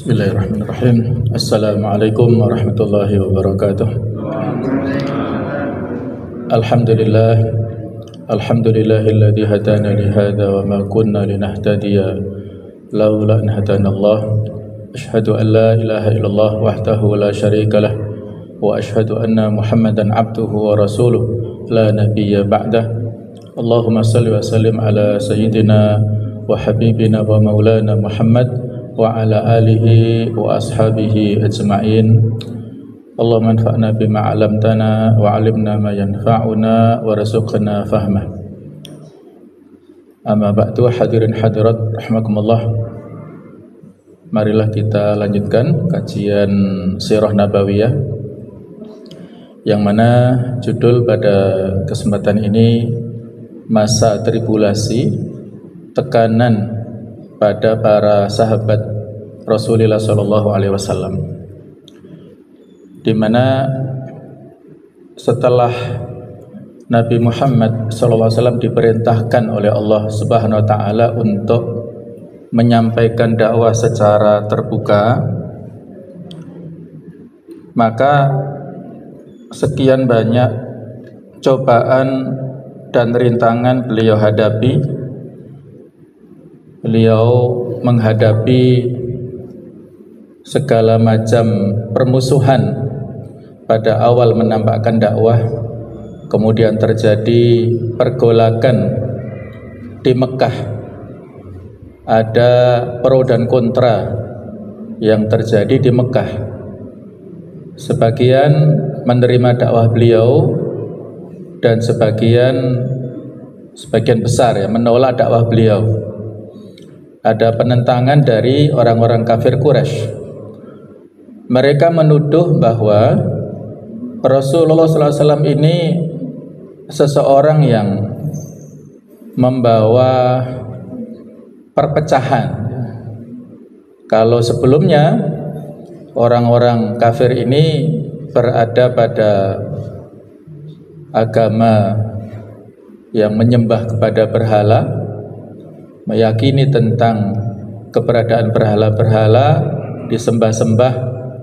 Bismillahirrahmanirrahim. Assalamualaikum warahmatullahi wabarakatuh. Alhamdulillah. Alhamdulillahilladzi hadana li hadza wa ma kunna linahtadiya laula an hadana Allah. Asyhadu an la ilaha illallah wahdahu la syarika lah wa asyhadu anna Muhammadan abduhu wa rasuluh la nabiyya ba'dah. Allahumma shalli wa sallim ala sayyidina wa habibina wa maulana Muhammad wa ala alihi wa ashabihi ajma'in. Allahumma anfa'na bima 'allamtana wa 'allimna ma yanfa'una wa rzuqna fahmah. Amma ba'du, hadirin hadirat rahimakumullah. Marilah kita lanjutkan kajian Sirah Nabawiyah, yang mana judul pada kesempatan ini masa tribulasi, tekanan pada para sahabat Rasulullah SAW, di mana setelah Nabi Muhammad SAW diperintahkan oleh Allah Subhanahu Wa Taala untuk menyampaikan dakwah secara terbuka, maka sekian banyak cobaan dan rintangan beliau hadapi. Beliau menghadapi segala macam permusuhan pada awal menampakkan dakwah, kemudian terjadi pergolakan di Mekah, ada pro dan kontra yang terjadi di Mekah. Sebagian menerima dakwah beliau dan sebagian besar menolak dakwah beliau. Ada penentangan dari orang-orang kafir Quraisy. Mereka menuduh bahwa Rasulullah SAW ini seseorang yang membawa perpecahan. Kalau sebelumnya orang-orang kafir ini berada pada agama yang menyembah kepada berhala, meyakini tentang keberadaan berhala-berhala, disembah-sembah,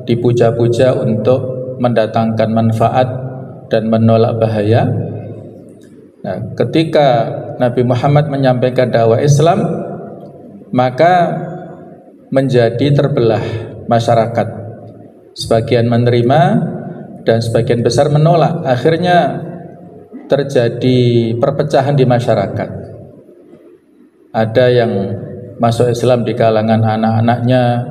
dipuja-puja untuk mendatangkan manfaat dan menolak bahaya. Nah, ketika Nabi Muhammad menyampaikan dakwah Islam, maka menjadi terbelah masyarakat. Sebagian menerima dan sebagian besar menolak. Akhirnya terjadi perpecahan di masyarakat. Ada yang masuk Islam di kalangan anak-anaknya,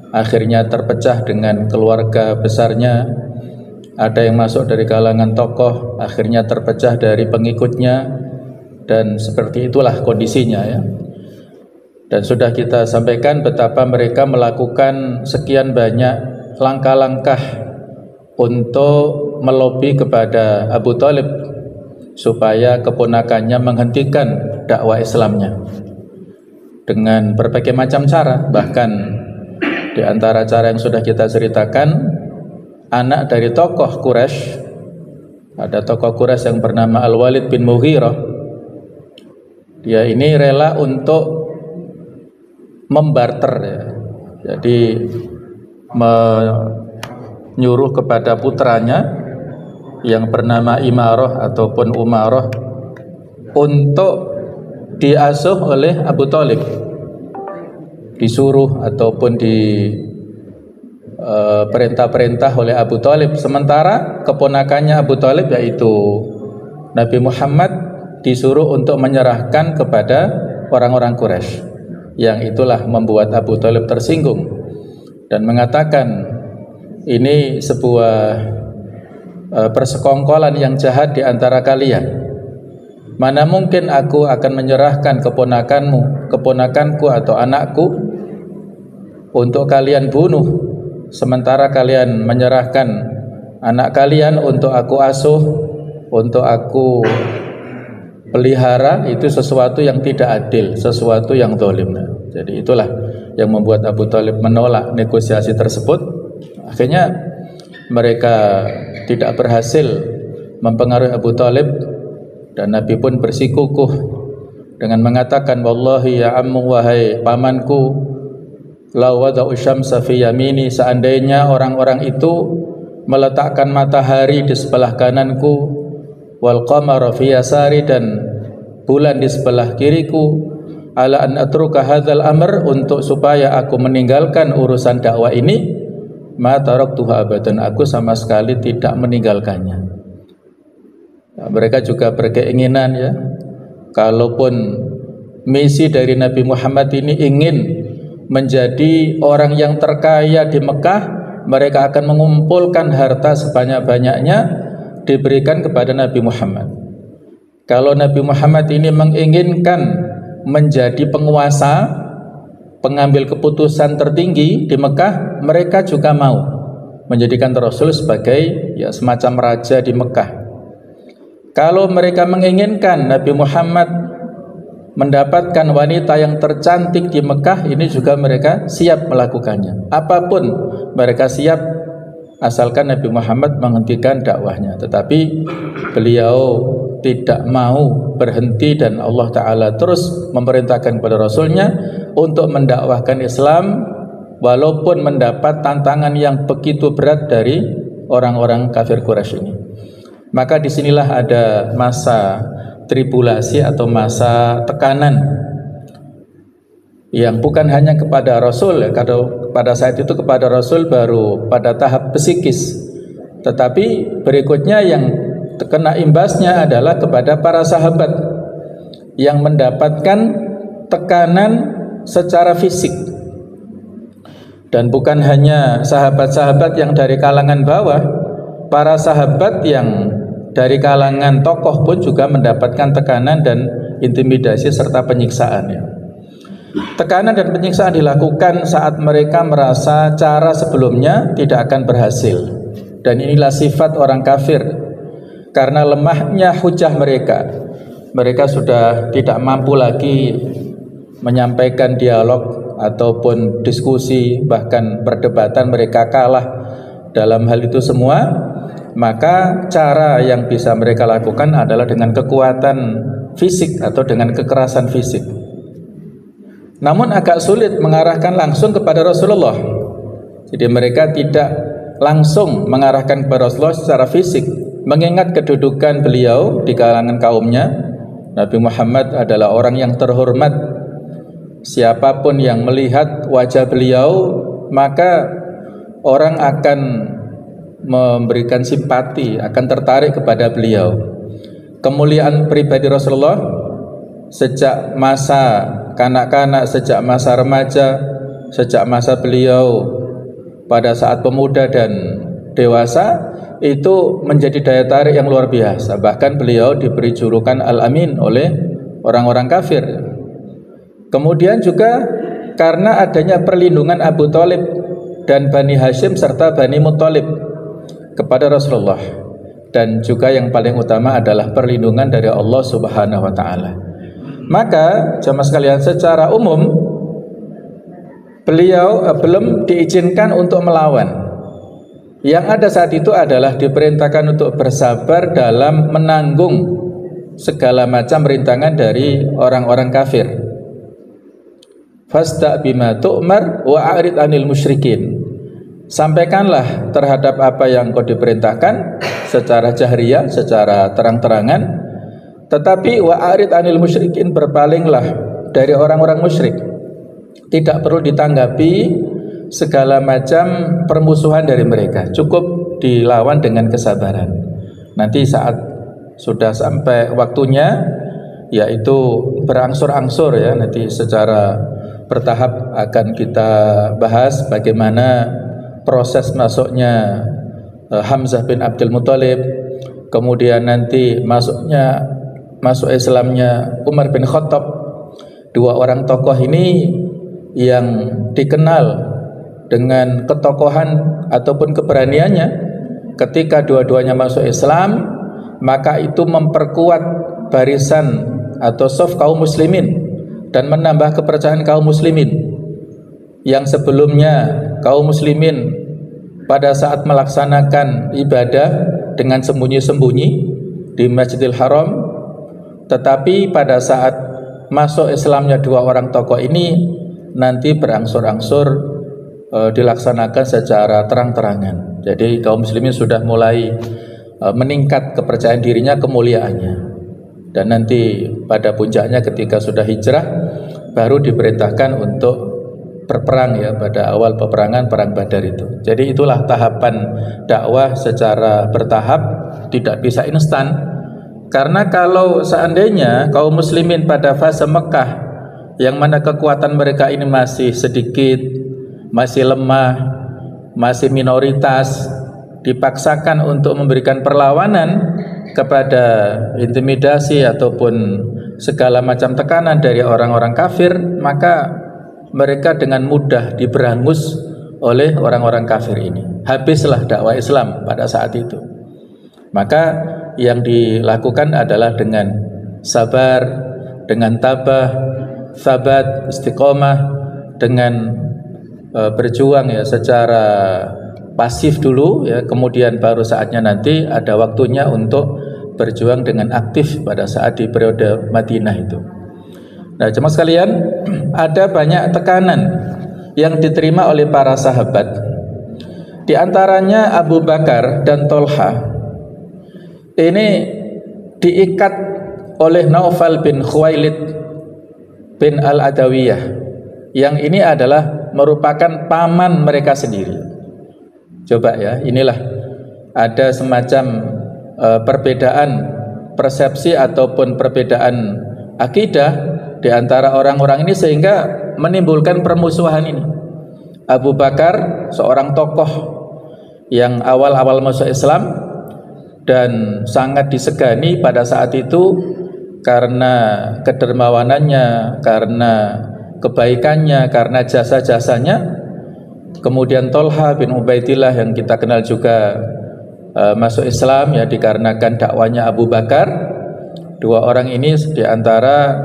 akhirnya terpecah dengan keluarga besarnya. Ada yang masuk dari kalangan tokoh, akhirnya terpecah dari pengikutnya. Dan seperti itulah kondisinya ya. Dan sudah kita sampaikan betapa mereka melakukan sekian banyak langkah-langkah untuk melobi kepada Abu Thalib supaya keponakannya menghentikan dakwah Islamnya dengan berbagai macam cara. Bahkan di antara cara yang sudah kita ceritakan, anak dari tokoh Quraisy, ada tokoh Quraisy yang bernama Al-Walid bin Mughirah. Dia ini rela untuk membarter ya. Jadi menyuruh kepada putranya yang bernama Imarah ataupun Umarah untuk diasuh oleh Abu Thalib, disuruh ataupun di perintah-perintah oleh Abu Thalib. Sementara keponakannya Abu Thalib, yaitu Nabi Muhammad, disuruh untuk menyerahkan kepada orang-orang Quraisy. Yang itulah membuat Abu Thalib tersinggung dan mengatakan, ini sebuah persekongkolan yang jahat di antara kalian. Mana mungkin aku akan menyerahkan keponakanku atau anakku untuk kalian bunuh, sementara kalian menyerahkan anak kalian untuk aku asuh, untuk aku pelihara. Itu sesuatu yang tidak adil, sesuatu yang zalim. Jadi itulah yang membuat Abu Thalib menolak negosiasi tersebut. Akhirnya mereka tidak berhasil mempengaruhi Abu Thalib, dan Nabi pun bersikukuh dengan mengatakan, wallahi ya ammu, wahai pamanku, law wada'u syamsa fi yamini, seandainya orang-orang itu meletakkan matahari di sebelah kananku, wal qamara fi yasari, dan bulan di sebelah kiriku, ala an atruka hadzal amr, untuk supaya aku meninggalkan urusan dakwah ini, ma taraktuha abadan, aku sama sekali tidak meninggalkannya. Nah, mereka juga berkeinginan ya, kalaupun misi dari Nabi Muhammad ini ingin menjadi orang yang terkaya di Mekah, mereka akan mengumpulkan harta sebanyak-banyaknya diberikan kepada Nabi Muhammad. Kalau Nabi Muhammad ini menginginkan menjadi penguasa, pengambil keputusan tertinggi di Mekah, mereka juga mau menjadikan Rasul sebagai ya semacam raja di Mekah. Kalau mereka menginginkan Nabi Muhammad mendapatkan wanita yang tercantik di Mekah, ini juga mereka siap melakukannya. Apapun mereka siap, asalkan Nabi Muhammad menghentikan dakwahnya. Tetapi beliau tidak mau berhenti, dan Allah Ta'ala terus memerintahkan kepada Rasulnya untuk mendakwahkan Islam walaupun mendapat tantangan yang begitu berat dari orang-orang kafir Quraisy ini. Maka disinilah ada masa tribulasi atau masa tekanan yang bukan hanya kepada Rasul, kalau pada saat itu kepada Rasul baru pada tahap psikis, tetapi berikutnya yang terkena imbasnya adalah kepada para sahabat yang mendapatkan tekanan secara fisik. Dan bukan hanya sahabat-sahabat yang dari kalangan bawah, para sahabat yang dari kalangan tokoh pun juga mendapatkan tekanan dan intimidasi serta penyiksaan ya. Tekanan dan penyiksaan dilakukan saat mereka merasa cara sebelumnya tidak akan berhasil. Dan inilah sifat orang kafir. Karena lemahnya hujah mereka, mereka sudah tidak mampu lagi menyampaikan dialog ataupun diskusi, bahkan perdebatan, mereka kalah dalam hal itu semua. Maka cara yang bisa mereka lakukan adalah dengan kekuatan fisik atau dengan kekerasan fisik. Namun agak sulit mengarahkan langsung kepada Rasulullah. Jadi mereka tidak langsung mengarahkan kepada Rasulullah secara fisik, mengingat kedudukan beliau di kalangan kaumnya. Nabi Muhammad adalah orang yang terhormat. Siapapun yang melihat wajah beliau, maka orang akan memberikan simpati, akan tertarik kepada beliau. Kemuliaan pribadi Rasulullah sejak masa kanak-kanak, sejak masa remaja, sejak masa beliau pada saat pemuda dan dewasa, itu menjadi daya tarik yang luar biasa. Bahkan beliau diberi julukan Al-Amin oleh orang-orang kafir. Kemudian juga karena adanya perlindungan Abu Thalib dan Bani Hashim serta Bani Muthalib kepada Rasulullah, dan juga yang paling utama adalah perlindungan dari Allah Subhanahu wa taala. Maka jemaah sekalian, secara umum beliau belum diizinkan untuk melawan. Yang ada saat itu adalah diperintahkan untuk bersabar dalam menanggung segala macam rintangan dari orang-orang kafir. Fasta' bima tu'mar wa a'rid 'anil musyrikin. Sampaikanlah terhadap apa yang kau diperintahkan secara jahriyah, secara terang-terangan, tetapi wa'arid 'anil musyrikin, berpalinglah dari orang-orang musyrik. Tidak perlu ditanggapi segala macam permusuhan dari mereka, cukup dilawan dengan kesabaran. Nanti saat sudah sampai waktunya, yaitu berangsur-angsur ya, nanti secara bertahap akan kita bahas bagaimana proses masuknya Hamzah bin Abdul Muthalib, kemudian nanti masuk Islamnya Umar bin Khattab. Dua orang tokoh ini yang dikenal dengan ketokohan ataupun keberaniannya. Ketika dua-duanya masuk Islam, maka itu memperkuat barisan atau saf kaum muslimin dan menambah kepercayaan kaum muslimin. Yang sebelumnya kaum muslimin pada saat melaksanakan ibadah dengan sembunyi-sembunyi di Masjidil Haram, tetapi pada saat masuk Islamnya dua orang tokoh ini, nanti berangsur-angsur dilaksanakan secara terang-terangan. Jadi kaum muslimin sudah mulai meningkat kepercayaan dirinya, kemuliaannya. Dan nanti pada puncaknya ketika sudah hijrah baru diperintahkan untuk berperang ya, pada awal peperangan perang Badar itu. Jadi itulah tahapan dakwah secara bertahap, tidak bisa instan. Karena kalau seandainya kaum muslimin pada fase Mekah yang mana kekuatan mereka ini masih sedikit, masih lemah, masih minoritas, dipaksakan untuk memberikan perlawanan kepada intimidasi ataupun segala macam tekanan dari orang-orang kafir, maka mereka dengan mudah diberangus oleh orang-orang kafir ini. Habislah dakwah Islam pada saat itu. Maka yang dilakukan adalah dengan sabar, dengan tabah, sabat, istiqomah, dengan berjuang ya secara pasif dulu ya, kemudian baru saatnya nanti ada waktunya untuk berjuang dengan aktif pada saat di periode Madinah itu. Nah, jemaah sekalian, ada banyak tekanan yang diterima oleh para sahabat. Di antaranya Abu Bakar dan Tolha ini diikat oleh Naufal bin Khuwailid bin Al-Adawiyah, yang ini adalah merupakan paman mereka sendiri. Coba ya, inilah ada semacam perbedaan persepsi ataupun perbedaan akidah di antara orang-orang ini sehingga menimbulkan permusuhan ini. Abu Bakar seorang tokoh yang awal-awal masuk Islam dan sangat disegani pada saat itu karena kedermawanannya, karena kebaikannya, karena jasa-jasanya. Kemudian Tolha bin Ubaidillah yang kita kenal juga masuk Islam ya dikarenakan dakwanya Abu Bakar. Dua orang ini di antara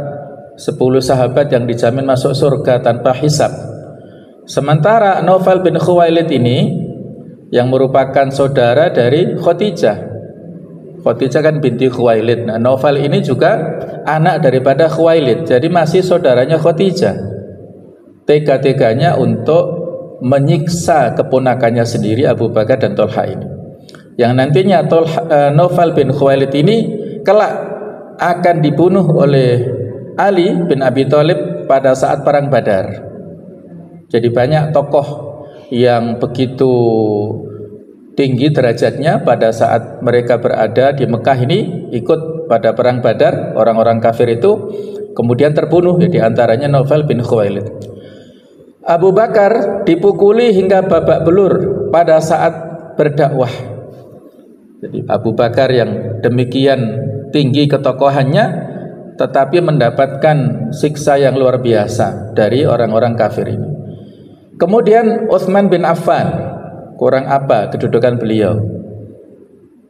10 sahabat yang dijamin masuk surga tanpa hisab. Sementara Naufal bin Khuwailid ini yang merupakan saudara dari Khadijah. Khadijah kan binti Khuwailid. Nah, Naufal ini juga anak daripada Khuwailid. Jadi masih saudaranya Khadijah. Tega-teganya untuk menyiksa keponakannya sendiri Abu Bakar dan Tolha ini. Yang nantinya Naufal bin Khuwailid ini kelak akan dibunuh oleh Ali bin Abi Thalib pada saat perang Badar. Jadi banyak tokoh yang begitu tinggi derajatnya pada saat mereka berada di Mekah ini ikut pada perang Badar, orang-orang kafir itu kemudian terbunuh, di antaranya Naufal bin Khuwailid. Abu Bakar dipukuli hingga babak belur pada saat berdakwah. Jadi Abu Bakar yang demikian tinggi ketokohannya tetapi mendapatkan siksa yang luar biasa dari orang-orang kafir ini. Kemudian Utsman bin Affan, kurang apa kedudukan beliau?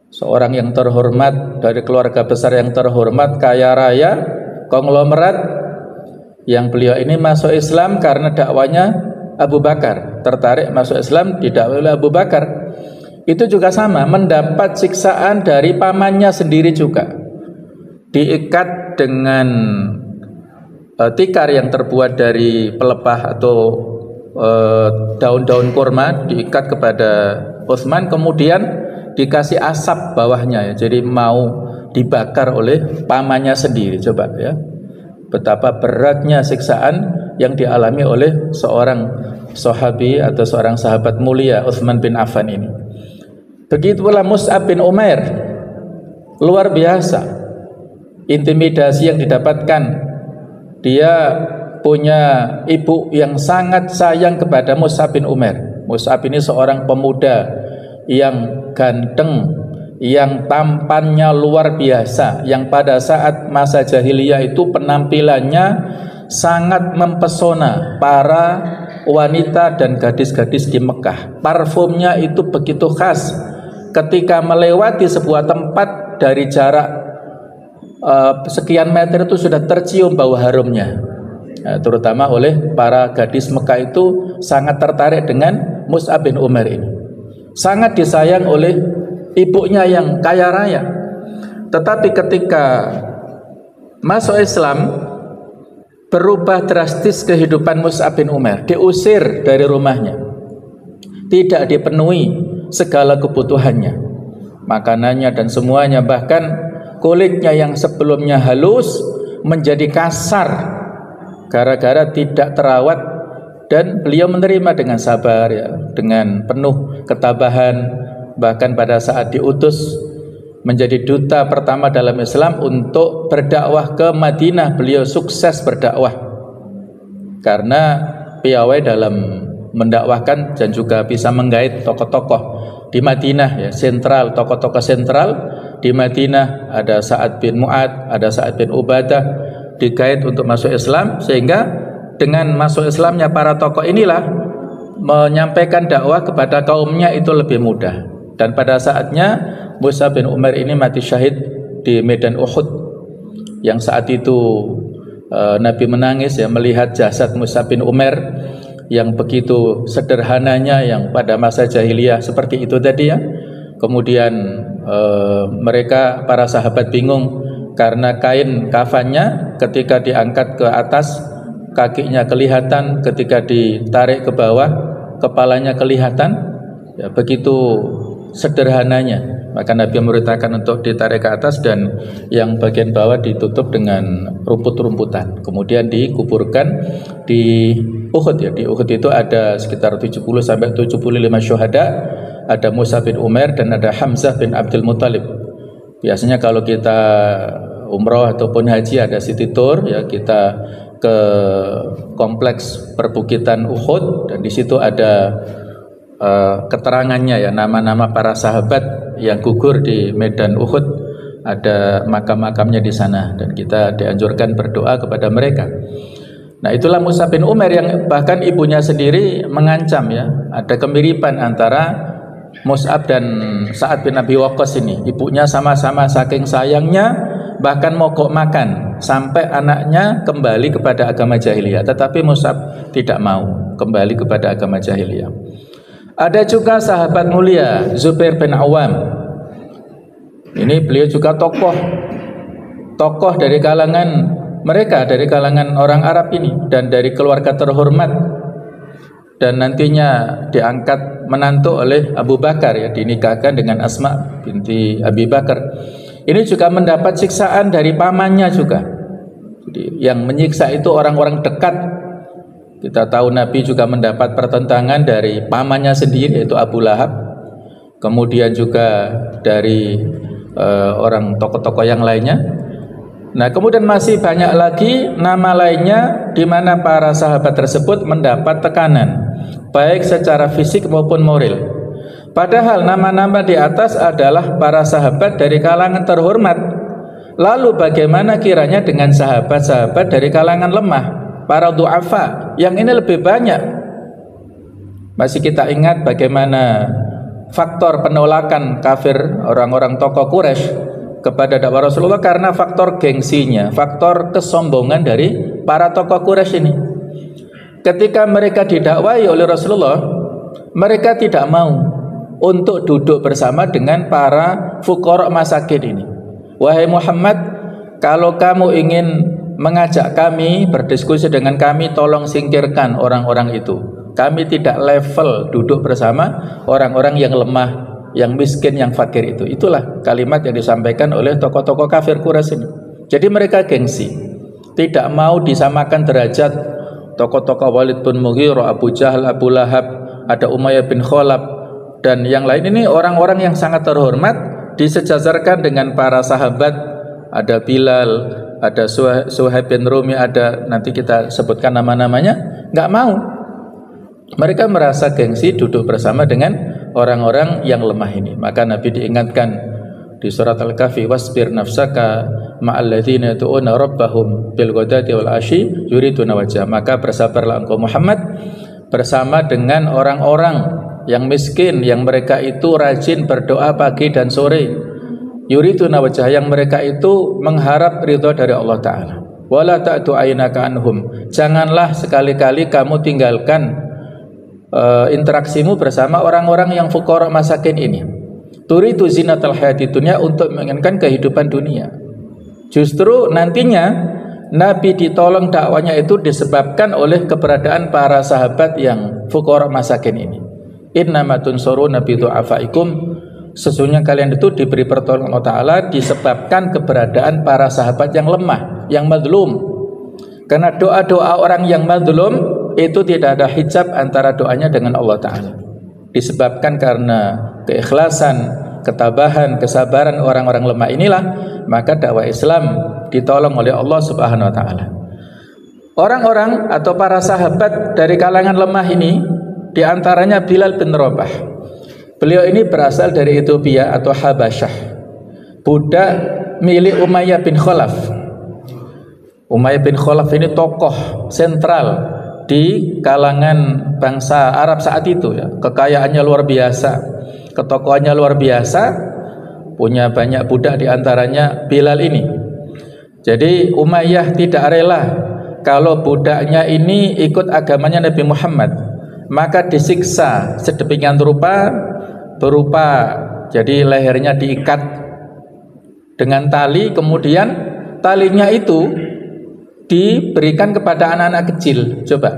Seorang yang terhormat dari keluarga besar yang terhormat, kaya raya, konglomerat, yang beliau ini masuk Islam karena dakwanya Abu Bakar, tertarik masuk Islam didakwai oleh Abu Bakar. Itu juga sama, mendapat siksaan dari pamannya sendiri juga. Diikat dengan tikar yang terbuat dari pelepah atau daun-daun kurma, diikat kepada Utsman, kemudian dikasih asap bawahnya ya. Jadi mau dibakar oleh pamannya sendiri. Coba ya, betapa beratnya siksaan yang dialami oleh seorang sahabi atau seorang sahabat mulia Utsman bin Affan ini. Begitu pula Mus'ab bin Umair, luar biasa intimidasi yang didapatkan. Dia punya ibu yang sangat sayang kepada Mus'ab bin Umair. Mus'ab ini seorang pemuda yang ganteng, yang tampannya luar biasa, yang pada saat masa jahiliyah itu penampilannya sangat mempesona para wanita dan gadis-gadis di Mekah. Parfumnya itu begitu khas. Ketika melewati sebuah tempat dari jarak sekian meter itu sudah tercium bau harumnya. Terutama oleh para gadis Mekah itu sangat tertarik dengan Mus'ab bin Umair ini. Sangat disayang oleh ibunya yang kaya raya. Tetapi ketika masuk Islam, berubah drastis kehidupan Mus'ab bin Umair, diusir dari rumahnya, tidak dipenuhi segala kebutuhannya, makanannya dan semuanya, bahkan kulitnya yang sebelumnya halus menjadi kasar gara-gara tidak terawat, dan beliau menerima dengan sabar ya, dengan penuh ketabahan. Bahkan pada saat diutus menjadi duta pertama dalam Islam untuk berdakwah ke Madinah, beliau sukses berdakwah karena piawai dalam mendakwahkan dan juga bisa menggait tokoh-tokoh di Madinah ya, sentral, tokoh-tokoh sentral di Madinah. Ada Sa'ad bin Mu'ad, ada Sa'ad bin Ubadah, digait untuk masuk Islam, sehingga dengan masuk Islamnya para tokoh inilah menyampaikan dakwah kepada kaumnya itu lebih mudah. Dan pada saatnya Mus'ab bin Umair ini mati syahid di medan Uhud, yang saat itu Nabi menangis ya melihat jasad Mus'ab bin Umair yang begitu sederhananya, yang pada masa jahiliyah seperti itu tadi ya. Kemudian mereka para sahabat bingung karena kain kafannya ketika diangkat ke atas kakinya kelihatan, ketika ditarik ke bawah kepalanya kelihatan ya, begitu sederhananya. Maka Nabi memerintahkan untuk ditarik ke atas dan yang bagian bawah ditutup dengan rumput-rumputan, kemudian dikuburkan di Uhud ya. Di Uhud itu ada sekitar 70 sampai 75 syuhada, ada Mus'ab bin Umair dan ada Hamzah bin Abdul Muthalib. Biasanya kalau kita umroh ataupun haji ada city tour ya, kita ke kompleks perbukitan Uhud dan di situ ada keterangannya ya, nama-nama para sahabat yang gugur di medan Uhud, ada makam-makamnya di sana dan kita dianjurkan berdoa kepada mereka. Nah, itulah Mus'ab bin Umair yang bahkan ibunya sendiri mengancam ya, ada kemiripan antara Mus'ab dan Sa'ad bin Abi Waqqas ini. Ibunya sama-sama saking sayangnya bahkan mogok makan sampai anaknya kembali kepada agama jahiliyah, tetapi Mus'ab tidak mau kembali kepada agama jahiliyah. Ada juga sahabat mulia Zubair bin Awam. Ini beliau juga tokoh dari kalangan mereka, dari kalangan orang Arab ini dan dari keluarga terhormat, dan nantinya diangkat menantu oleh Abu Bakar ya, dinikahkan dengan Asma binti Abi Bakar. Ini juga mendapat siksaan dari pamannya juga. Jadi yang menyiksa itu orang-orang dekat. Kita tahu Nabi juga mendapat pertentangan dari pamannya sendiri, yaitu Abu Lahab. Kemudian juga dari orang tokoh-tokoh yang lainnya. Nah, kemudian masih banyak lagi nama lainnya di mana para sahabat tersebut mendapat tekanan, baik secara fisik maupun moral. Padahal nama-nama di atas adalah para sahabat dari kalangan terhormat. Lalu bagaimana kiranya dengan sahabat-sahabat dari kalangan lemah, para du'afa, yang ini lebih banyak? Masih kita ingat bagaimana faktor penolakan kafir orang-orang tokoh Quraisy kepada dakwah Rasulullah karena faktor gengsinya, faktor kesombongan dari para tokoh Quraisy ini. Ketika mereka didakwai oleh Rasulullah, mereka tidak mau untuk duduk bersama dengan para fuqara masakin ini. Wahai Muhammad, kalau kamu ingin mengajak kami berdiskusi dengan kami, tolong singkirkan orang-orang itu. Kami tidak level duduk bersama orang-orang yang lemah, yang miskin, yang fakir itu. Itulah kalimat yang disampaikan oleh tokoh-tokoh kafir Quraisy ini. Jadi mereka gengsi, tidak mau disamakan derajat tokoh-tokoh Walid bin Mughirah, Abu Jahal, Abu Lahab, ada Umayyah bin Khalaf dan yang lain. Ini orang-orang yang sangat terhormat disejajarkan dengan para sahabat. Ada Bilal, ada Suhaib bin Rumi, ada nanti kita sebutkan nama-namanya. Nggak mau. Mereka merasa gengsi duduk bersama dengan orang-orang yang lemah ini. Maka Nabi diingatkan di surat Al-Kahfi, wasbir nafsaka ma'al ladzina yad'una rabbahum bil ghadati wal asyi yuriduna wajha. Maka bersabarlah engkau Muhammad bersama dengan orang-orang yang miskin, yang mereka itu rajin berdoa pagi dan sore, yuriduna wajha, yang mereka itu mengharap ridha dari Allah Ta'ala. Wala ta'du aynaka anhum, janganlah sekali-kali kamu tinggalkan interaksimu bersama orang-orang yang fuqara masakin ini. Turidu zinatal hayati dunya, untuk menginginkan kehidupan dunia. Justru nantinya Nabi ditolong dakwanya itu disebabkan oleh keberadaan para sahabat yang fuqara masakin ini. Innama tunsuruna bi du'afaikum, sesungguhnya kalian itu diberi pertolongan Allah Ta'ala disebabkan keberadaan para sahabat yang lemah, yang madlum. Karena doa-doa orang yang madlum itu tidak ada hijab antara doanya dengan Allah Ta'ala. Disebabkan karena keikhlasan, ketabahan, kesabaran orang-orang lemah inilah, maka dakwah Islam ditolong oleh Allah Subhanahu wa Ta'ala. Orang-orang atau para sahabat dari kalangan lemah ini, diantaranya Bilal bin Rabah. Beliau ini berasal dari Ethiopia atau Habasyah, budak milik Umayyah bin Khalaf. Umayyah bin Khalaf ini tokoh sentral di kalangan bangsa Arab saat itu ya. Kekayaannya luar biasa, ketokohannya luar biasa, punya banyak budak, diantaranya Bilal ini. Jadi Umayyah tidak rela kalau budaknya ini ikut agamanya Nabi Muhammad, maka disiksa sedemikian rupa, berupa jadi lehernya diikat dengan tali, kemudian talinya itu diberikan kepada anak-anak kecil. Coba,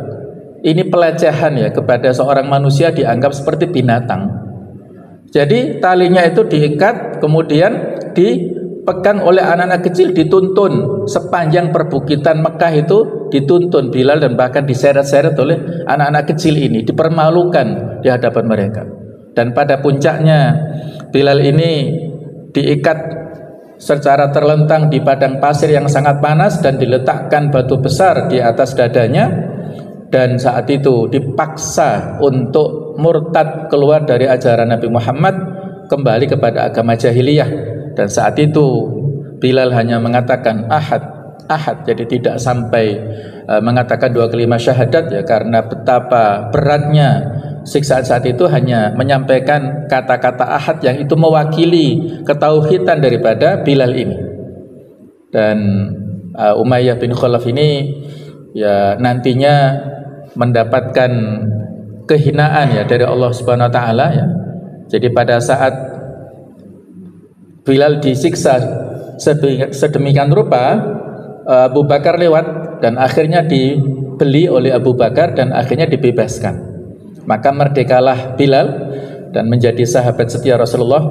ini pelecehan ya, kepada seorang manusia dianggap seperti binatang. Jadi talinya itu diikat, kemudian dipegang oleh anak-anak kecil, dituntun sepanjang perbukitan Mekah itu, dituntun Bilal dan bahkan diseret-seret oleh anak-anak kecil ini, dipermalukan di hadapan mereka. Dan pada puncaknya Bilal ini diikat secara terlentang di padang pasir yang sangat panas dan diletakkan batu besar di atas dadanya, dan saat itu dipaksa untuk murtad, keluar dari ajaran Nabi Muhammad, kembali kepada agama jahiliyah. Dan saat itu Bilal hanya mengatakan ahad, ahad, jadi tidak sampai mengatakan dua kalimat syahadat ya, karena betapa beratnya siksaan saat itu, hanya menyampaikan kata-kata ahad yang itu mewakili ketauhidan daripada Bilal ini. Dan Umayyah bin Khalaf ini ya nantinya mendapatkan kehinaan ya dari Allah Subhanahu wa Ta'ala ya. Jadi pada saat Bilal disiksa sedemikian rupa, Abu Bakar lewat dan akhirnya dibeli oleh Abu Bakar dan akhirnya dibebaskan. Maka merdekalah Bilal dan menjadi sahabat setia Rasulullah.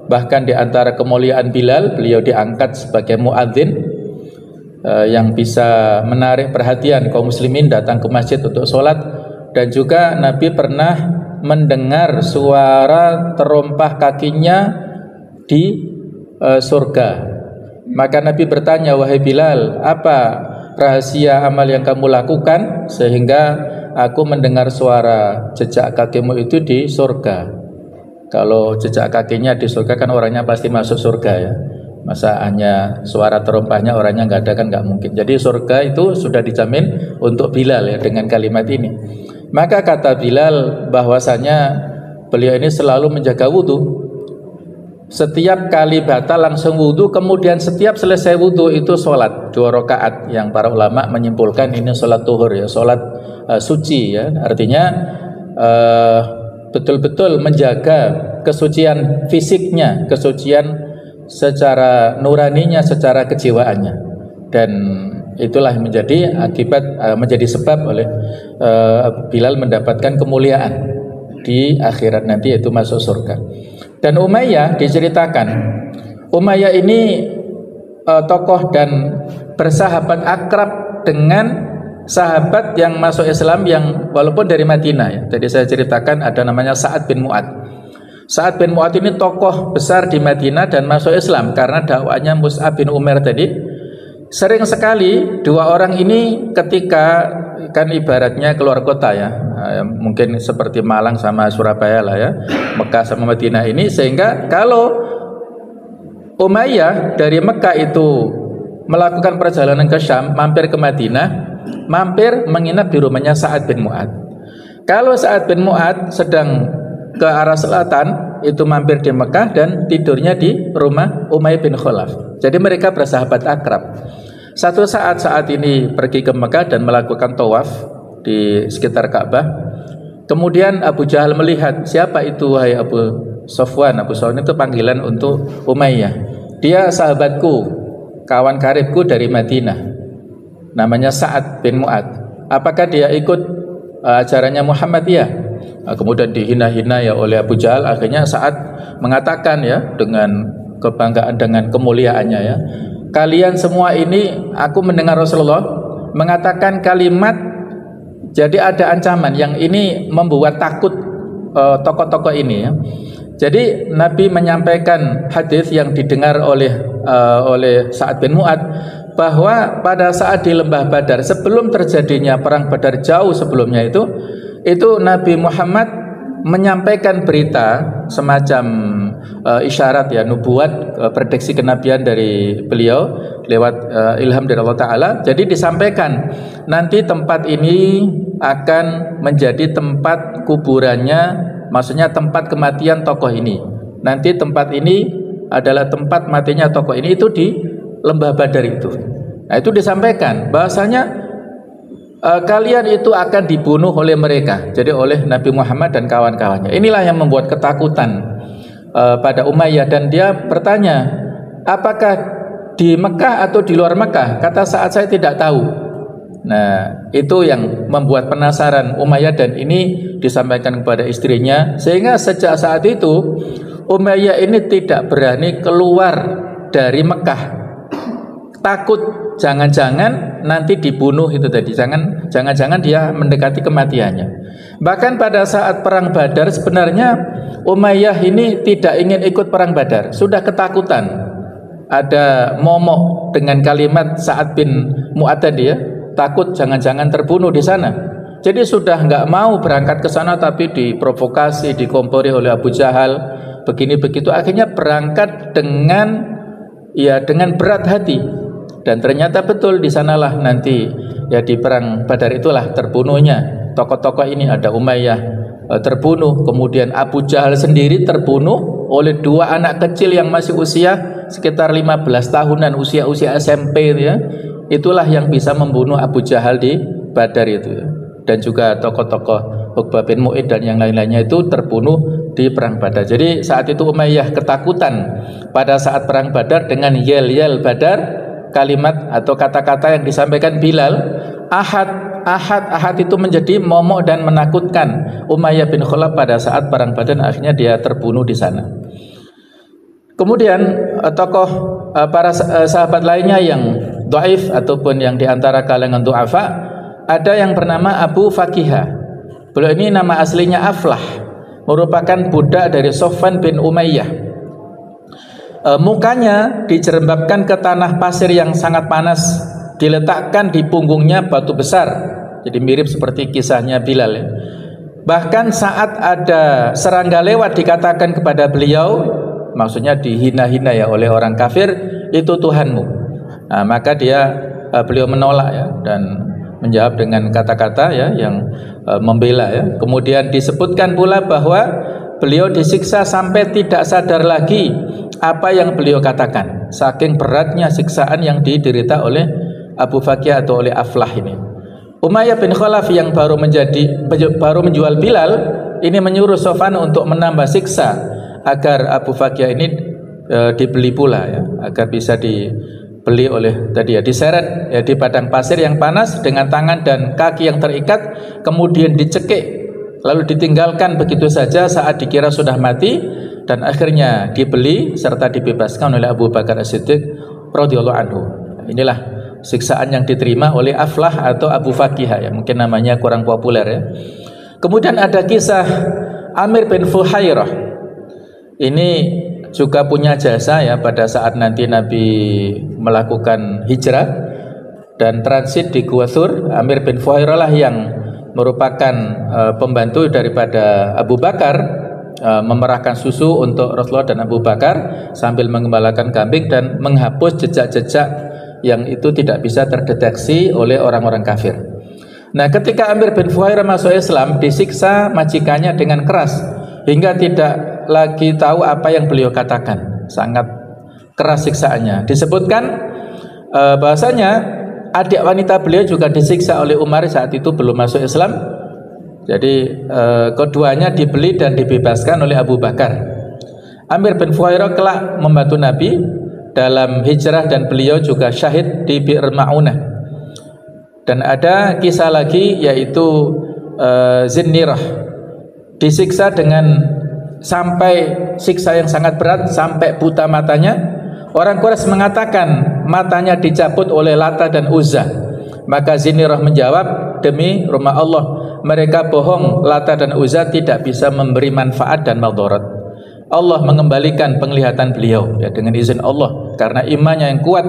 Bahkan di antara kemuliaan Bilal, beliau diangkat sebagai muadzin yang bisa menarik perhatian kaum muslimin datang ke masjid untuk sholat. Dan juga Nabi pernah mendengar suara terompah kakinya di surga. Maka Nabi bertanya, wahai Bilal, apa rahasia amal yang kamu lakukan sehingga aku mendengar suara jejak kakimu itu di surga? Kalau jejak kakinya di surga kan orangnya pasti masuk surga ya. Masa hanya suara terompahnya orangnya nggak ada, kan nggak mungkin. Jadi surga itu sudah dijamin untuk Bilal ya dengan kalimat ini. Maka kata Bilal bahwasanya beliau ini selalu menjaga wudhu. Setiap kali batal langsung wudhu, kemudian setiap selesai wudhu itu sholat 2 rakaat, yang para ulama menyimpulkan ini sholat tuhur ya, sholat suci ya. Artinya betul-betul menjaga kesucian fisiknya, kesucian secara nuraninya, secara kejiwaannya. Dan itulah yang menjadi akibat, menjadi sebab oleh Bilal mendapatkan kemuliaan di akhirat nanti, yaitu masuk surga. Dan Umayyah diceritakan, Umayyah ini tokoh dan bersahabat akrab dengan sahabat yang masuk Islam yang walaupun dari Madinah ya. Tadi saya ceritakan ada namanya Sa'ad bin Mu'ad. Sa'ad bin Mu'ad ini tokoh besar di Madinah dan masuk Islam karena dakwanya Mus'ab bin Umair tadi. Sering sekali dua orang ini ketika kan ibaratnya keluar kota ya, mungkin seperti Malang sama Surabaya lah ya, Mekah sama Madinah ini, sehingga kalau Umayyah dari Mekah itu melakukan perjalanan ke Syam, mampir ke Madinah, mampir menginap di rumahnya Sa'ad bin Mu'ad. Kalau Sa'ad bin Mu'ad sedang ke arah selatan, itu mampir di Mekah dan tidurnya di rumah Umayyah bin Khalaf. Jadi mereka bersahabat akrab. Satu saat ini pergi ke Mekah dan melakukan tawaf di sekitar Ka'bah. Kemudian Abu Jahal melihat, siapa itu wahai Abu Sofwan? Abu Sofwan itu panggilan untuk Umayyah. Dia sahabatku, kawan karibku dari Madinah. namanya Sa'ad bin Mu'ad. Apakah dia ikut ajarannya Muhammadiyah? Kemudian dihina-hina ya oleh Abu Jahal. Akhirnya Sa'ad mengatakan ya dengan kebanggaan, dengan kemuliaannya ya, kalian semua ini, aku mendengar Rasulullah mengatakan kalimat, jadi ada ancaman yang ini membuat takut tokoh-tokoh ini ya. Jadi Nabi menyampaikan hadis yang didengar oleh Sa'ad bin Mu'ad, bahwa pada saat di lembah Badar, sebelum terjadinya perang Badar jauh sebelumnya itu Nabi Muhammad menyampaikan berita semacam isyarat ya, nubuat, prediksi kenabian dari beliau lewat ilham dari Allah Ta'ala. Jadi disampaikan nanti tempat ini akan menjadi tempat kuburannya, maksudnya tempat kematian tokoh ini. Nanti tempat ini adalah tempat matinya tokoh ini, itu di lembah Badar itu. Nah, itu disampaikan bahasanya kalian itu akan dibunuh oleh mereka, jadi oleh Nabi Muhammad dan kawan-kawannya. Inilah yang membuat ketakutan pada Umayyah, dan dia bertanya, apakah di Mekah atau di luar Mekah? Kata Sa'ad, saya tidak tahu. Nah, itu yang membuat penasaran Umayyah, dan ini disampaikan kepada istrinya, sehingga sejak saat itu Umayyah ini tidak berani keluar dari Mekah. Takut jangan-jangan nanti dibunuh, itu tadi, jangan-jangan dia mendekati kematiannya. Bahkan pada saat perang Badar sebenarnya Umayyah ini tidak ingin ikut perang Badar, sudah ketakutan. Ada momok dengan kalimat Sa'ad bin Mu'ad tadi ya, takut jangan-jangan terbunuh di sana. Jadi sudah nggak mau berangkat ke sana, tapi diprovokasi, dikompori oleh Abu Jahal, begini begitu. Akhirnya berangkat dengan berat hati. Dan ternyata betul di sanalah nanti ya, di perang Badar itulah terbunuhnya tokoh-tokoh ini. Ada Umayyah terbunuh, kemudian Abu Jahal sendiri terbunuh oleh dua anak kecil yang masih usia sekitar 15 tahunan, usia SMP ya. Itulah yang bisa membunuh Abu Jahal di Badar itu ya. Dan juga tokoh-tokoh Uqbah bin Mu'id dan yang lain-lainnya itu terbunuh di perang Badar. Jadi saat itu Umayyah ketakutan pada saat perang Badar dengan yel-yel Badar, kalimat atau kata-kata yang disampaikan Bilal, ahad itu menjadi momok dan menakutkan Umayyah bin Khalaf pada saat perang Badar. Akhirnya dia terbunuh di sana. Kemudian tokoh para sahabat lainnya yang dhaif ataupun yang diantara kalangan du'afa, ada yang bernama Abu Fakihah. Beliau ini nama aslinya Aflah, merupakan budak dari Sofwan bin Umayyah. Mukanya dijerembabkan ke tanah pasir yang sangat panas, diletakkan di punggungnya batu besar, jadi mirip seperti kisahnya Bilal ya. Bahkan saat ada serangga lewat dikatakan kepada beliau, maksudnya dihina-hina ya oleh orang kafir, itu Tuhanmu. Nah, maka beliau menolak ya, dan menjawab dengan kata-kata ya yang membela ya. Kemudian disebutkan pula bahwa beliau disiksa sampai tidak sadar lagi apa yang beliau katakan, saking beratnya siksaan yang diderita oleh Abu Fakih atau oleh Aflah ini. Umayyah bin Khalaf yang baru menjual Bilal ini menyuruh Sofwan untuk menambah siksa agar Abu Fakih ini dibeli pula ya, agar bisa dibeli oleh tadi ya, diseret ya di padang pasir yang panas dengan tangan dan kaki yang terikat, kemudian dicekik lalu ditinggalkan begitu saja saat dikira sudah mati, dan akhirnya dibeli serta dibebaskan oleh Abu Bakar As-Siddiq radhiyallahu anhu. Inilah siksaan yang diterima oleh Aflah atau Abu Fakihah ya, mungkin namanya kurang populer ya. Kemudian ada kisah Amir bin Fuhairah. Ini juga punya jasa ya pada saat nanti Nabi melakukan hijrah dan transit di Gua Thur. Amir bin Fuhairah lah yang merupakan pembantu daripada Abu Bakar, memerahkan susu untuk Rasulullah dan Abu Bakar sambil mengembalakan kambing dan menghapus jejak-jejak yang itu tidak bisa terdeteksi oleh orang-orang kafir. Nah, ketika Amir bin Fuhairah masuk Islam, disiksa majikannya dengan keras hingga tidak lagi tahu apa yang beliau katakan. Sangat keras siksaannya. Disebutkan bahasanya adik wanita beliau juga disiksa oleh Umar saat itu belum masuk Islam. Jadi keduanya dibeli dan dibebaskan oleh Abu Bakar. Amir bin Fuhairah kelak membantu Nabi dalam hijrah dan beliau juga syahid di Bi'r Ma'unah. Dan ada kisah lagi yaitu Zinnirah disiksa dengan sampai siksa yang sangat berat sampai buta matanya. Orang Quraisy mengatakan matanya dicabut oleh Lata dan Uzza. Maka Zinnirah menjawab, demi rumah Allah, mereka bohong, Lata dan Uzza tidak bisa memberi manfaat dan madarat. Allah mengembalikan penglihatan beliau ya dengan izin Allah, karena imannya yang kuat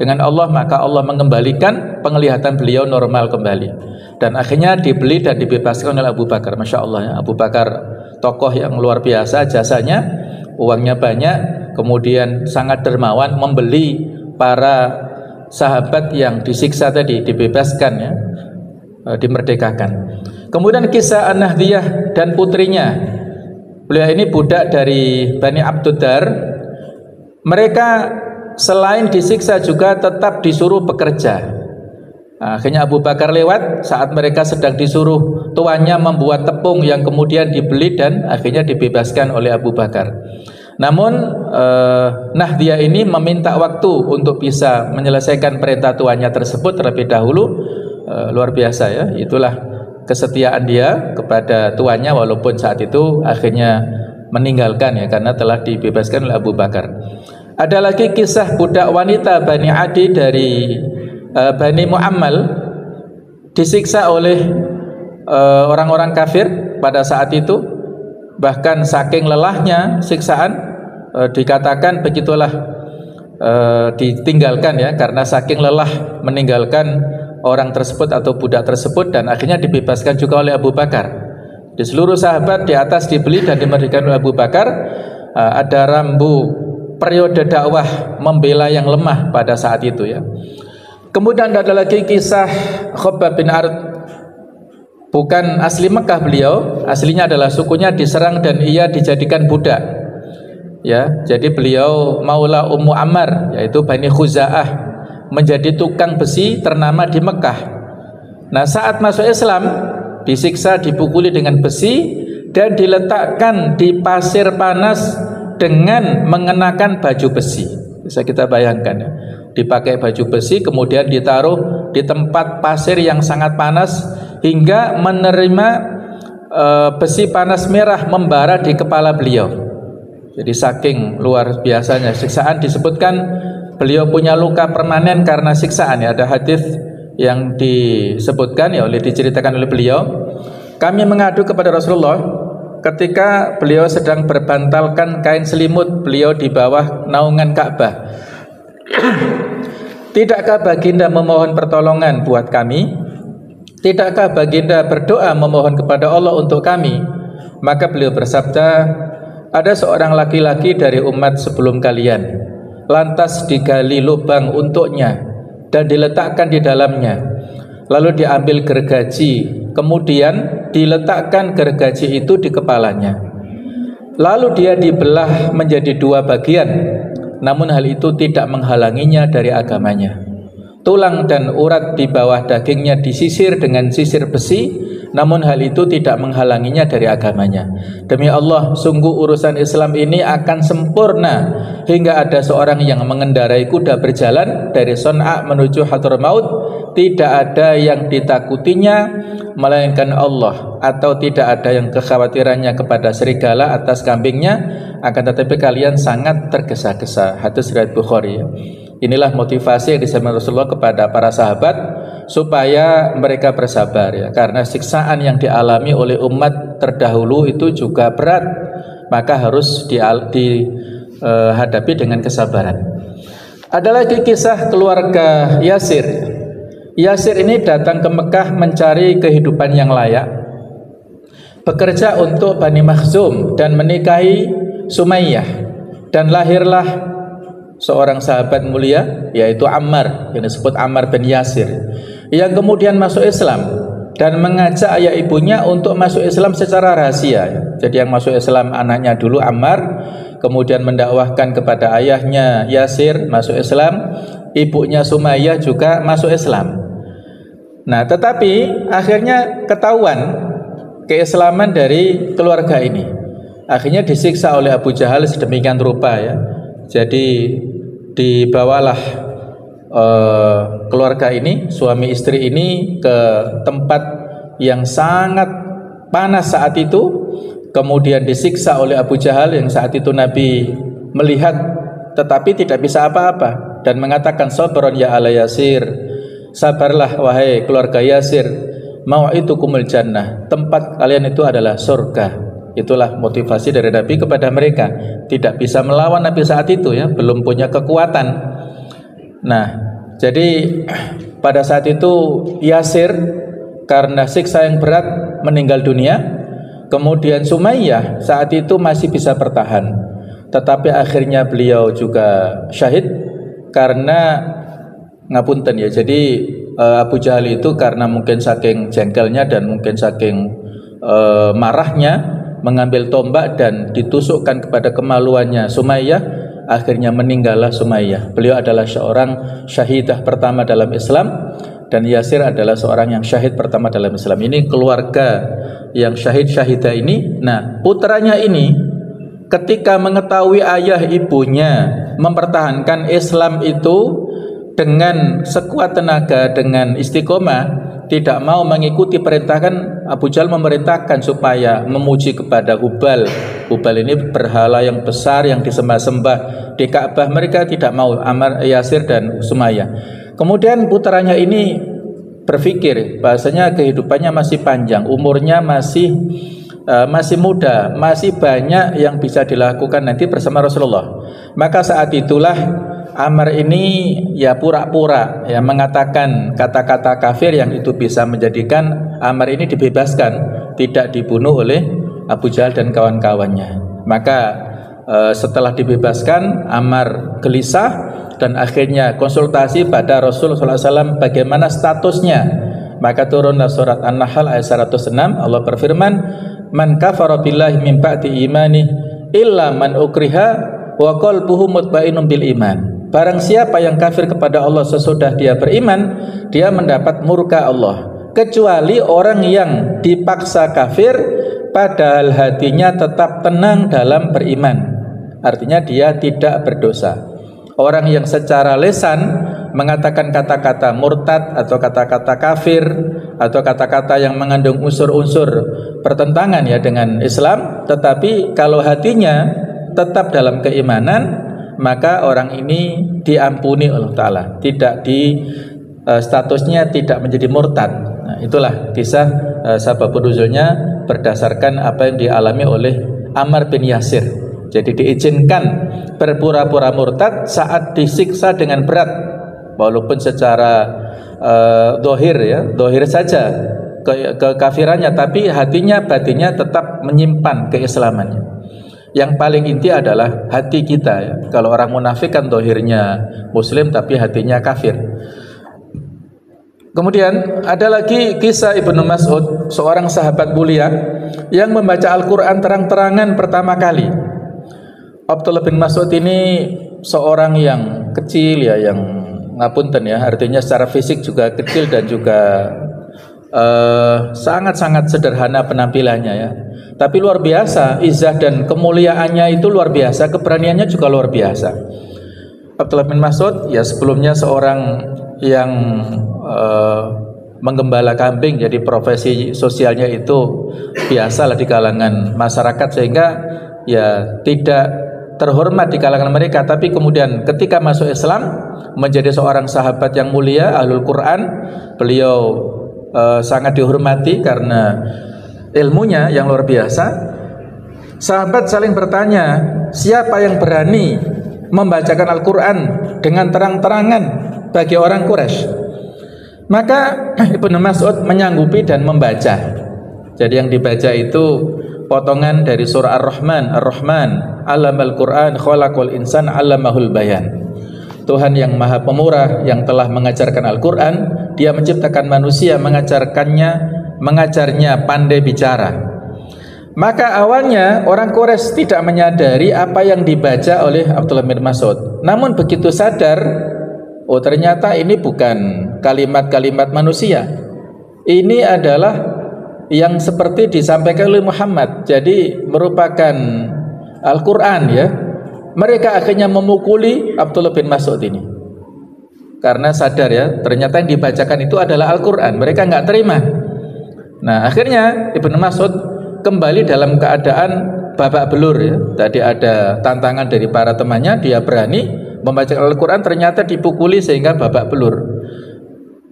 dengan Allah, maka Allah mengembalikan penglihatan beliau normal kembali. Dan akhirnya dibeli dan dibebaskan oleh Abu Bakar. Masya Allah ya, Abu Bakar tokoh yang luar biasa jasanya, uangnya banyak, kemudian sangat dermawan, membeli para sahabat yang disiksa tadi, dibebaskan ya, dimerdekakan. Kemudian kisah An-Nahdiyah dan putrinya. Beliau ini budak dari Bani Abduddar. Mereka selain disiksa juga tetap disuruh bekerja. Akhirnya Abu Bakar lewat saat mereka sedang disuruh tuannya membuat tepung yang kemudian dibeli dan akhirnya dibebaskan oleh Abu Bakar. Namun Nahdiyah ini meminta waktu untuk bisa menyelesaikan perintah tuannya tersebut terlebih dahulu. Luar biasa ya, itulah kesetiaan dia kepada tuannya walaupun saat itu akhirnya meninggalkan ya, karena telah dibebaskan oleh Abu Bakar. Ada lagi kisah budak wanita Bani Adi dari Bani Muammal disiksa oleh orang-orang kafir pada saat itu. Bahkan saking lelahnya siksaan, dikatakan begitulah ditinggalkan ya, karena saking lelah meninggalkan orang tersebut atau budak tersebut, dan akhirnya dibebaskan juga oleh Abu Bakar. Di seluruh sahabat di atas dibeli dan dimerdekakan oleh Abu Bakar. Ada rambu periode dakwah membela yang lemah pada saat itu ya. Kemudian ada lagi kisah Khabbab bin Ard. Bukan asli Mekah beliau, aslinya adalah sukunya diserang dan ia dijadikan budak. Ya, jadi beliau maula Ummu Ammar, yaitu Bani Khuza'ah, menjadi tukang besi ternama di Mekah. Nah, saat masuk Islam disiksa, dipukuli dengan besi dan diletakkan di pasir panas dengan mengenakan baju besi. Bisa kita bayangkan ya, dipakai baju besi kemudian ditaruh di tempat pasir yang sangat panas hingga menerima besi panas merah membara di kepala beliau. Jadi saking luar biasanya siksaan, disebutkan beliau punya luka permanen karena siksaan ya. Ada hadis yang disebutkan ya, diceritakan oleh beliau, kami mengadu kepada Rasulullah ketika beliau sedang berbantalkan kain selimut beliau di bawah naungan Ka'bah. Tidakkah baginda memohon pertolongan buat kami? Tidakkah baginda berdoa memohon kepada Allah untuk kami? Maka beliau bersabda, ada seorang laki-laki dari umat sebelum kalian, lantas digali lubang untuknya dan diletakkan di dalamnya, lalu diambil gergaji, kemudian diletakkan gergaji itu di kepalanya, lalu dia dibelah menjadi dua bagian, namun hal itu tidak menghalanginya dari agamanya. Tulang dan urat di bawah dagingnya disisir dengan sisir besi, namun hal itu tidak menghalanginya dari agamanya. Demi Allah, sungguh urusan Islam ini akan sempurna hingga ada seorang yang mengendarai kuda berjalan dari Son'a menuju Hadramaut, tidak ada yang ditakutinya melainkan Allah, atau tidak ada yang kekhawatirannya kepada serigala atas kambingnya, akan tetapi kalian sangat tergesa-gesa. Hadis riwayat Bukhari ya. Inilah motivasi yang disampaikan Rasulullah kepada para sahabat supaya mereka bersabar ya, karena siksaan yang dialami oleh umat terdahulu itu juga berat, maka harus dihadapi dengan kesabaran. Ada lagi kisah keluarga Yasir. Yasir ini datang ke Mekah mencari kehidupan yang layak, bekerja untuk Bani Makhzum dan menikahi Sumayyah, dan lahirlah seorang sahabat mulia yaitu Ammar, yang disebut Ammar bin Yasir, yang kemudian masuk Islam dan mengajak ayah ibunya untuk masuk Islam secara rahasia. Jadi yang masuk Islam anaknya dulu Ammar, kemudian mendakwahkan kepada ayahnya Yasir masuk Islam, ibunya Sumayyah juga masuk Islam. Nah, tetapi akhirnya ketahuan keislaman dari keluarga ini. Akhirnya disiksa oleh Abu Jahal sedemikian rupa ya. Jadi dibawalah keluarga ini, suami istri ini ke tempat yang sangat panas saat itu, kemudian disiksa oleh Abu Jahal yang saat itu Nabi melihat tetapi tidak bisa apa-apa dan mengatakan sabron ya ala Yasir, sabarlah wahai keluarga Yasir, mau'idukumul jannah, tempat kalian itu adalah surga. Itulah motivasi dari Nabi kepada mereka. Tidak bisa melawan Nabi saat itu ya, belum punya kekuatan. Nah, jadi pada saat itu Yasir karena siksa yang berat meninggal dunia. Kemudian Sumayyah saat itu masih bisa bertahan, tetapi akhirnya beliau juga syahid karena ngapunten ya. Jadi Abu Jahal itu karena mungkin saking jengkelnya dan mungkin saking marahnya mengambil tombak dan ditusukkan kepada kemaluannya Sumayyah, akhirnya meninggallah Sumayyah. Beliau adalah seorang syahidah pertama dalam Islam dan Yasir adalah seorang yang syahid pertama dalam Islam. Ini keluarga yang syahid-syahidah ini. Nah, putranya ini ketika mengetahui ayah ibunya mempertahankan Islam itu dengan sekuat tenaga, dengan istiqomah, tidak mau mengikuti perintahkan, Abu Jahal memerintahkan supaya memuji kepada Hubal. Hubal ini berhala yang besar yang disembah-sembah di Ka'bah. Mereka tidak mau, Yasir dan Sumayyah. Kemudian putranya ini berpikir bahasanya kehidupannya masih panjang, umurnya masih muda, masih banyak yang bisa dilakukan nanti bersama Rasulullah. Maka saat itulah Amr ini ya pura-pura ya mengatakan kata-kata kafir yang itu bisa menjadikan Amr ini dibebaskan, tidak dibunuh oleh Abu Jahal dan kawan-kawannya. Maka setelah dibebaskan, Amr gelisah dan akhirnya konsultasi pada Rasulullah SAW bagaimana statusnya. Maka turunlah surat An-Nahl ayat 106. Allah berfirman, "Man kafara billahi min ba'di imani illa man ukriha wa qalbuhu mutmainnun bil iman." Barang siapa yang kafir kepada Allah sesudah dia beriman, dia mendapat murka Allah, kecuali orang yang dipaksa kafir padahal hatinya tetap tenang dalam beriman. Artinya dia tidak berdosa. Orang yang secara lisan mengatakan kata-kata murtad atau kata-kata kafir atau kata-kata yang mengandung unsur-unsur pertentangan ya dengan Islam, tetapi kalau hatinya tetap dalam keimanan, maka orang ini diampuni Allah Ta'ala, tidak statusnya tidak menjadi murtad. Nah, itulah kisah sabab nuzulnya berdasarkan apa yang dialami oleh Ammar bin Yasir. Jadi diizinkan berpura-pura murtad saat disiksa dengan berat, walaupun secara dohir saja kekafirannya, tapi hatinya batinnya tetap menyimpan keislamannya. Yang paling inti adalah hati kita ya. Kalau orang munafik kan dohirnya muslim tapi hatinya kafir. Kemudian ada lagi kisah Ibnu Mas'ud, seorang sahabat mulia yang membaca Al-Quran terang-terangan pertama kali. Abdullah bin Mas'ud ini seorang yang kecil ya, yang ngapunten ya, artinya secara fisik juga kecil dan juga sangat-sangat sederhana penampilannya ya. Tapi luar biasa, izah dan kemuliaannya itu luar biasa, keberaniannya juga luar biasa. Abdullah bin Mas'ud ya sebelumnya seorang yang menggembala kambing, jadi profesi sosialnya itu biasalah di kalangan masyarakat, sehingga ya tidak terhormat di kalangan mereka. Tapi kemudian ketika masuk Islam menjadi seorang sahabat yang mulia, ahlul Quran, beliau sangat dihormati karena ilmunya yang luar biasa. Sahabat saling bertanya, siapa yang berani membacakan Al-Quran dengan terang-terangan bagi orang Quraisy? Maka Ibnu Mas'ud menyanggupi dan membaca. Jadi yang dibaca itu potongan dari surah Ar-Rahman. Ar-Rahman, 'allamal Qur'an, khalaqal insana 'allamahul bayan. Tuhan yang Maha Pemurah yang telah mengajarkan Al-Quran, Dia menciptakan manusia, mengajarnya pandai bicara. Maka awalnya orang Quraisy tidak menyadari apa yang dibaca oleh Abdullah bin Mas'ud. Namun begitu sadar, oh ternyata ini bukan kalimat-kalimat manusia. Ini adalah yang seperti disampaikan oleh Muhammad. Jadi merupakan Al-Quran ya. Mereka akhirnya memukuli Abdullah bin Mas'ud ini. karena sadar ya, ternyata yang dibacakan itu adalah Al-Quran. Mereka nggak terima. Nah, akhirnya Ibnu Mas'ud kembali dalam keadaan babak belur ya. Tadi ada tantangan dari para temannya, dia berani membaca Al-Quran, ternyata dipukuli sehingga babak belur.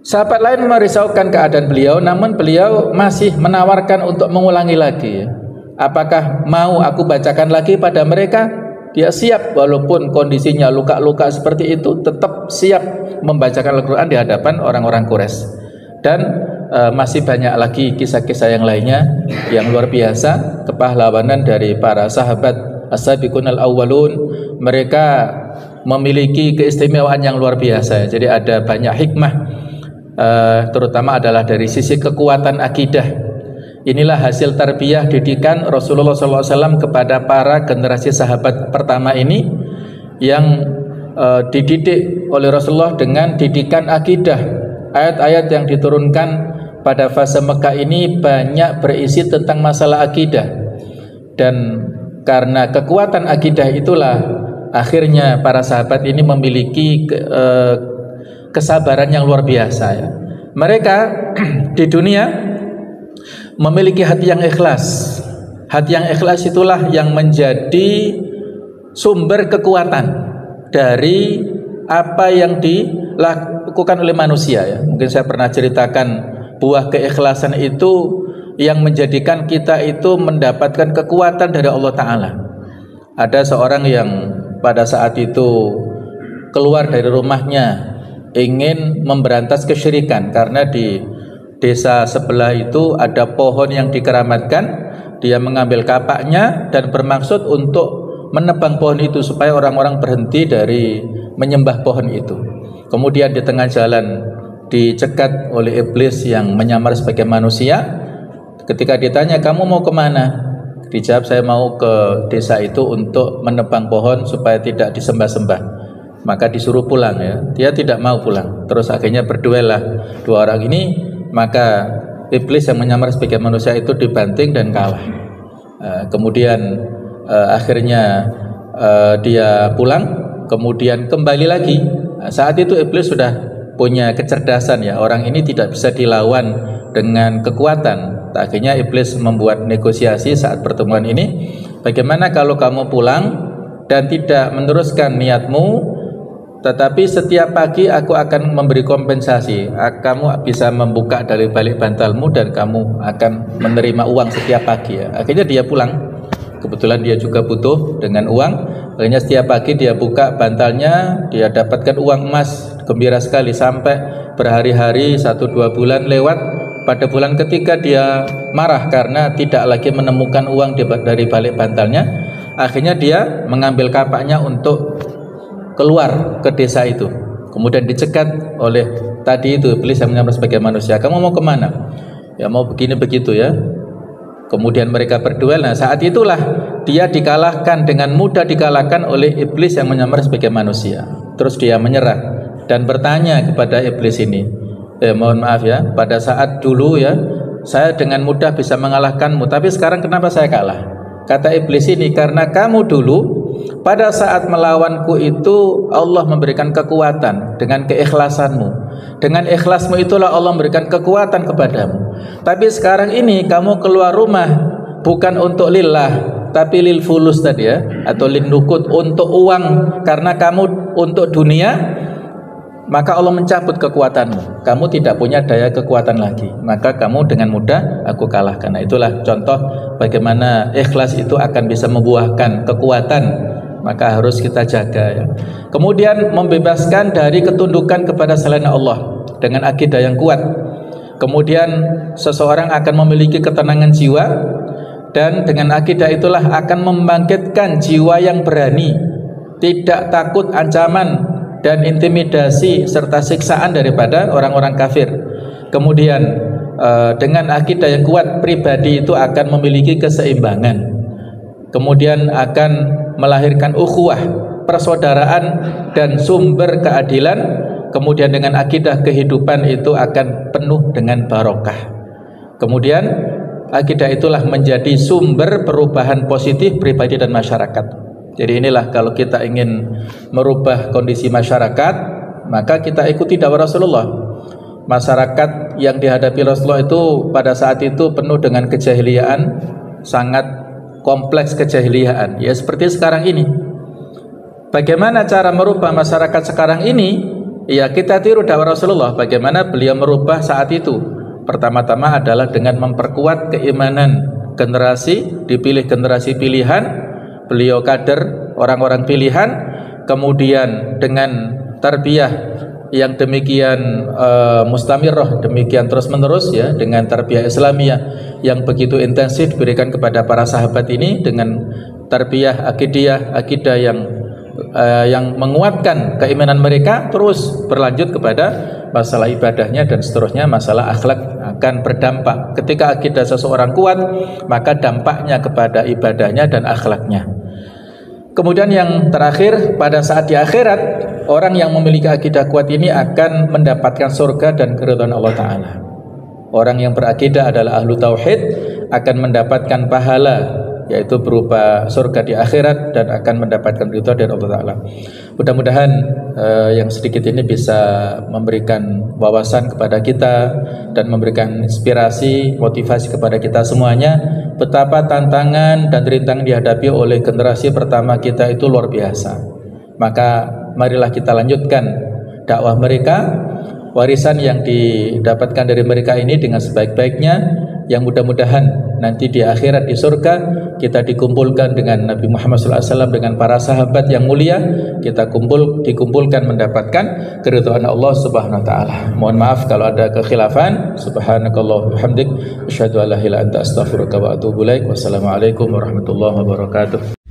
Sahabat lain merisaukan keadaan beliau, namun beliau masih menawarkan untuk mengulangi lagi. Apakah mau aku bacakan lagi pada mereka? Dia siap, walaupun kondisinya luka-luka seperti itu, tetap siap membacakan Al-Quran di hadapan orang-orang Quraisy. Dan masih banyak lagi kisah-kisah yang lainnya yang luar biasa, kepahlawanan dari para sahabat as-sabiqun al-awwalun. Mereka memiliki keistimewaan yang luar biasa. Jadi ada banyak hikmah, terutama adalah dari sisi kekuatan akidah. Inilah hasil tarbiyah didikan Rasulullah SAW kepada para generasi sahabat pertama ini, yang dididik oleh Rasulullah dengan didikan akidah. Ayat-ayat yang diturunkan pada fase Mekah ini banyak berisi tentang masalah akidah, dan karena kekuatan akidah itulah akhirnya para sahabat ini memiliki kesabaran yang luar biasa ya. Mereka di dunia memiliki hati yang ikhlas. Hati yang ikhlas itulah yang menjadi sumber kekuatan dari apa yang dilakukan oleh manusia ya. Mungkin saya pernah ceritakan, buah keikhlasan itu yang menjadikan kita itu mendapatkan kekuatan dari Allah Ta'ala. Ada seorang yang pada saat itu keluar dari rumahnya ingin memberantas kesyirikan, karena di desa sebelah itu ada pohon yang dikeramatkan. Dia mengambil kapaknya dan bermaksud untuk menebang pohon itu supaya orang-orang berhenti dari menyembah pohon itu. Kemudian di tengah jalan dicegat oleh iblis yang menyamar sebagai manusia. Ketika ditanya, kamu mau kemana? Dijawab, saya mau ke desa itu untuk menebang pohon supaya tidak disembah-sembah. Maka disuruh pulang ya. Dia tidak mau pulang. Terus akhirnya berduel lah dua orang ini. Maka iblis yang menyamar sebagai manusia itu dibanting dan kalah. Kemudian akhirnya dia pulang, kemudian kembali lagi. Saat itu iblis sudah punya kecerdasan ya, orang ini tidak bisa dilawan dengan kekuatan. Akhirnya iblis membuat negosiasi saat pertemuan ini. Bagaimana kalau kamu pulang dan tidak meneruskan niatmu, tetapi setiap pagi aku akan memberi kompensasi. Kamu bisa membuka dari balik bantalmu dan kamu akan menerima uang setiap pagi ya. Akhirnya dia pulang. Kebetulan dia juga butuh dengan uang. Akhirnya setiap pagi dia buka bantalnya, dia dapatkan uang emas. Gembira sekali sampai berhari-hari, 1-2 bulan lewat. Pada bulan ketiga dia marah karena tidak lagi menemukan uang dari balik bantalnya. Akhirnya dia mengambil kapaknya untuk keluar ke desa itu. Kemudian dicegat oleh tadi itu iblis yang menyamar sebagai manusia. Kamu mau kemana? Ya mau begini begitu ya. Kemudian mereka berduel. Nah saat itulah dia dikalahkan, dengan mudah dikalahkan oleh iblis yang menyamar sebagai manusia. Terus dia menyerah dan bertanya kepada iblis ini, mohon maaf ya, pada saat dulu ya saya dengan mudah bisa mengalahkanmu, tapi sekarang kenapa saya kalah? Kata iblis ini, karena kamu dulu pada saat melawanku itu Allah memberikan kekuatan dengan keikhlasanmu. Dengan ikhlasmu itulah Allah memberikan kekuatan kepadamu. Tapi sekarang ini kamu keluar rumah bukan untuk lillah, tapi lil fulus tadi ya, atau lin nukut, untuk uang. Karena kamu untuk dunia, maka Allah mencabut kekuatanmu. Kamu tidak punya daya kekuatan lagi, maka kamu dengan mudah aku kalahkan. Nah, itulah contoh bagaimana ikhlas itu akan bisa membuahkan kekuatan. Maka harus kita jaga ya. Kemudian membebaskan dari ketundukan kepada selain Allah dengan akidah yang kuat. Kemudian seseorang akan memiliki ketenangan jiwa, dan dengan akidah itulah akan membangkitkan jiwa yang berani, tidak takut ancaman dan intimidasi serta siksaan daripada orang-orang kafir. Kemudian dengan akidah yang kuat, pribadi itu akan memiliki keseimbangan. Kemudian akan melahirkan ukhuwah, persaudaraan dan sumber keadilan. Kemudian dengan akidah kehidupan itu akan penuh dengan barokah. Kemudian akidah itulah menjadi sumber perubahan positif pribadi dan masyarakat. Jadi inilah kalau kita ingin merubah kondisi masyarakat, maka kita ikuti dakwah Rasulullah. Masyarakat yang dihadapi Rasulullah itu pada saat itu penuh dengan kejahiliaan, sangat kompleks kejahiliaan, ya seperti sekarang ini. Bagaimana cara merubah masyarakat sekarang ini? Ya kita tiru dakwah Rasulullah. Bagaimana beliau merubah saat itu? Pertama-tama adalah dengan memperkuat keimanan generasi, dipilih generasi pilihan, beliau kader orang-orang pilihan, kemudian dengan tarbiyah yang demikian mustamirah, demikian terus-menerus ya, dengan tarbiyah Islamiyah yang begitu intensif diberikan kepada para sahabat ini, dengan tarbiyah akidah yang menguatkan keimanan mereka, terus berlanjut kepada masalah ibadahnya dan seterusnya, masalah akhlak akan berdampak. Ketika akidah seseorang kuat, maka dampaknya kepada ibadahnya dan akhlaknya. Kemudian yang terakhir, pada saat di akhirat, orang yang memiliki akidah kuat ini akan mendapatkan surga dan keridhaan Allah Ta'ala. Orang yang berakidah adalah ahlu tauhid akan mendapatkan pahala, yaitu berupa surga di akhirat, dan akan mendapatkan ridha dari Allah Ta'ala. Mudah-mudahan yang sedikit ini bisa memberikan wawasan kepada kita dan memberikan inspirasi, motivasi kepada kita semuanya, betapa tantangan dan rintangan dihadapi oleh generasi pertama kita itu luar biasa. Maka marilah kita lanjutkan dakwah mereka, warisan yang didapatkan dari mereka ini dengan sebaik-baiknya, yang mudah-mudahan nanti di akhirat di surga kita dikumpulkan dengan Nabi Muhammad SAW, dengan para sahabat yang mulia, kita dikumpulkan mendapatkan keridhaan Allah Subhanahu wa taala. Mohon maaf kalau ada kekhilafan. Subhanakallah bihamdik, asyhadu an la ilaha illa anta astaghfiruka wa atubu ilaik. Wassalamualaikum warahmatullahi wabarakatuh.